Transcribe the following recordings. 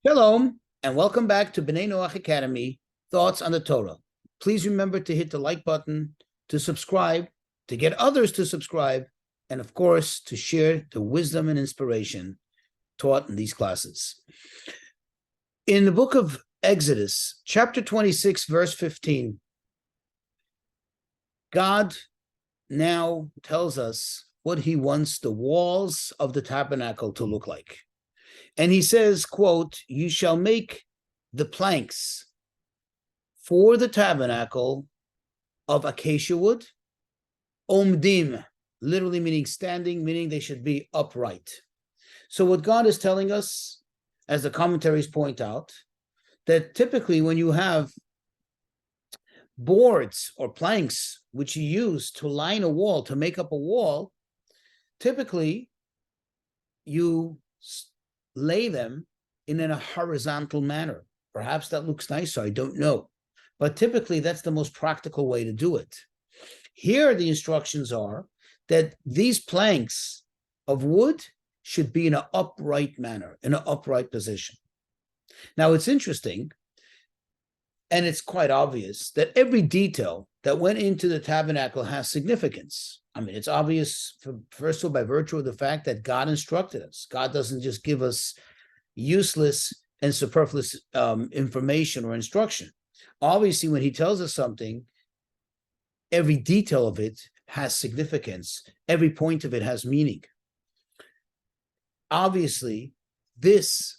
Shalom, and welcome back to B'nai Noach Academy, Thoughts on the Torah. Please remember to hit the like button, to subscribe, to get others to subscribe, and of course, to share the wisdom and inspiration taught in these classes. In the book of Exodus, chapter 26, verse 15, God now tells us what he wants the walls of the tabernacle to look like. And he says, quote, "You shall make the planks for the tabernacle of acacia wood, omdim," literally meaning standing, meaning they should be upright. So what God is telling us, as the commentaries point out, that typically when you have boards or planks which you use to line a wall, to make up a wall, typically you lay them in a horizontal manner. Perhaps that looks nicer, I don't know. But typically that's the most practical way to do it. Here the instructions are that these planks of wood should be in an upright manner, in an upright position. Now it's interesting, and it's quite obvious, that every detail that went into the tabernacle has significance. I mean, it's obvious, first of all, by virtue of the fact that God instructed us. God doesn't just give us useless and superfluous information or instruction. Obviously, when he tells us something, every detail of it has significance. Every point of it has meaning. Obviously, this,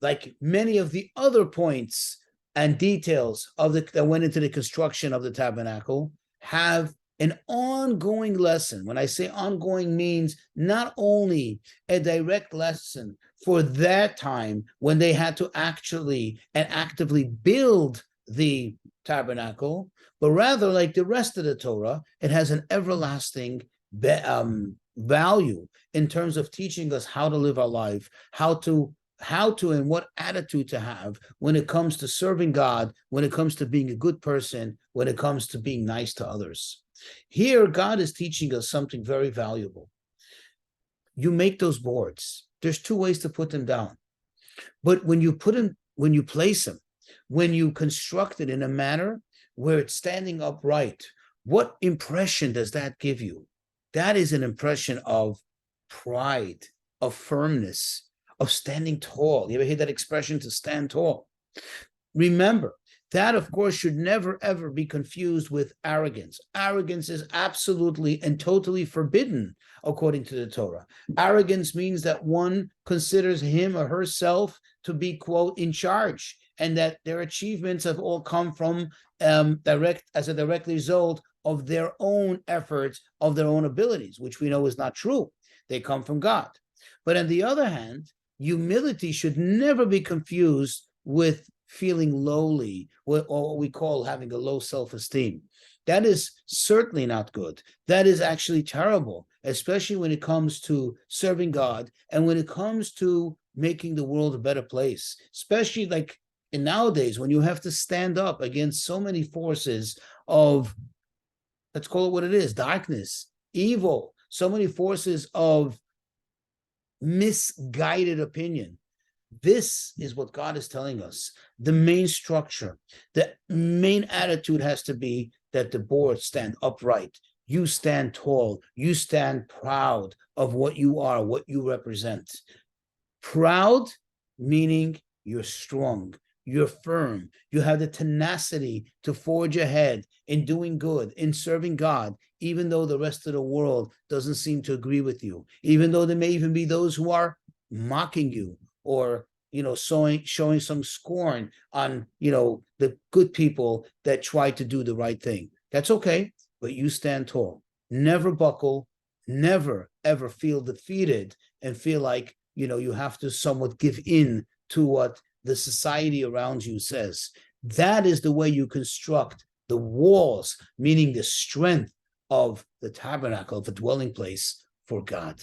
like many of the other points and details of that went into the construction of the tabernacle, have an ongoing lesson. When I say ongoing, means not only a direct lesson for that time when they had to actually and actively build the tabernacle, but rather, like the rest of the Torah, it has an everlasting value in terms of teaching us how to live our life, how to and what attitude to have when it comes to serving God, when it comes to being a good person, when it comes to being nice to others. Here, God is teaching us something very valuable. You make those boards. There's two ways to put them down. But when you put them, when you place them, when you construct it in a manner where it's standing upright, what impression does that give you? That is an impression of pride, of firmness, of standing tall. You ever hear that expression, to stand tall? Remember, that, of course, should never, ever be confused with arrogance. Arrogance is absolutely and totally forbidden according to the Torah. Arrogance means that one considers him or herself to be, quote, in charge, and that their achievements have all come from as a direct result of their own efforts, of their own abilities, which we know is not true. They come from God. But on the other hand, humility should never be confused with feeling lowly, or what we call having a low self-esteem. That is certainly not good. That is actually terrible, especially when it comes to serving God and when it comes to making the world a better place, especially like in nowadays when you have to stand up against so many forces of, let's call it what it is, darkness, evil, so many forces of misguided opinion. This is what God is telling us. The main structure, the main attitude has to be that the boards stand upright. You stand tall. You stand proud of what you are, what you represent. Proud, meaning you're strong, you're firm, you have the tenacity to forge ahead in doing good, in serving God, even though the rest of the world doesn't seem to agree with you, even though there may even be those who are mocking you, or showing some scorn on the good people that try to do the right thing. That's okay, but you stand tall. Never buckle, never ever feel defeated and feel like you have to somewhat give in to what the society around you says. That is the way you construct the walls, meaning the strength of the tabernacle, of the dwelling place for God.